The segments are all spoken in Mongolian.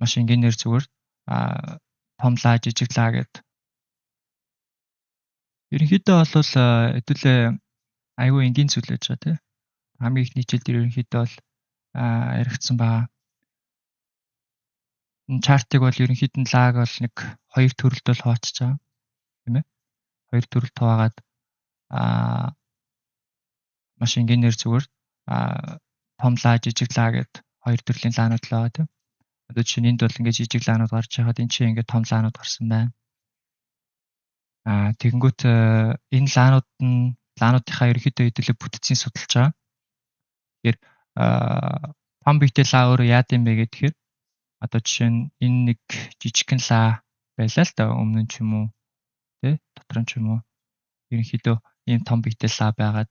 маш энгийнээр зүгээр томлаа, жижиглаа гэд. Ерөнхийдөө бол хэдүүлээ айгүй энгийн зүйл байж байгаа тий. Хамгийн их хичээл дээр ерөнхийдөө бол яригдсан байгаа. Чартыг бол ерөнхийд нь лаг бол нэг 2 төрөлд бол хуваачиж байгаа. Тийм ээ. 2 төрөлд хуваагаад маш энгийнээр зүгээр томлаа, жижиглаа гэд 2 төрлийн лаанууд л байгаа тийм. Одоо жишээ нь энд бол ингээд жижиг лаанууд гарч байгаад энэ чинь ингээд том лаанууд гарсан байна. Тэгэнгүүт энэ лаануудынхаа ерөнхийдөө хэдүүлээ бүтцийн судалж байгаа. Тэгэхээр том биетэй лаа өөрөө яад юм бэ гэхээр одоо жишээ нь энэ нэг жижигхэн лаа байлаа л да өмнө нь ч юм уу тий дотор нь ч юм уу ерөнхийдөө ийм том биетэй лаа байгаад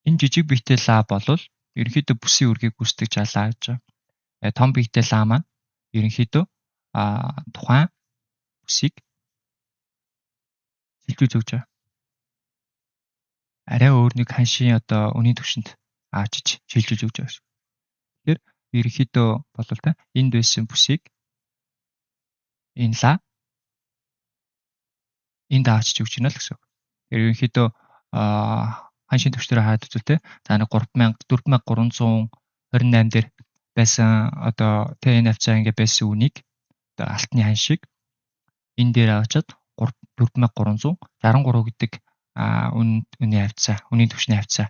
энэ жижиг биетэй лаа болвол ерөнхийдөө бүсийн үргийг гүйцэтгэж алаа гэж байгаа. Том биетэй лаа маань ерөнхийдөө тухайн бүсийг шилжүүлж өгч байгаа. Арай өөр нэг ханшийн одоо үнийн түвшинд аачиж шилжүүлж өгч байгаа. Тэгэхээр ерөнхийдөө болвол та энд байсан бүсийг энэ лаа энд аачиж өгч байна л гэсэн үг. Тэгэхээр ерөнхийдөө ханшийн түвшнээр хаад үзвэл те за нэг 4328 дээр байсан одоо энэ хавцаа ингэ байсан үнийг одоо алтны ханшийг энэ дээр аваачаад 4363 гэдэг үнийн хавцаа, үнийн түвшний хавцаа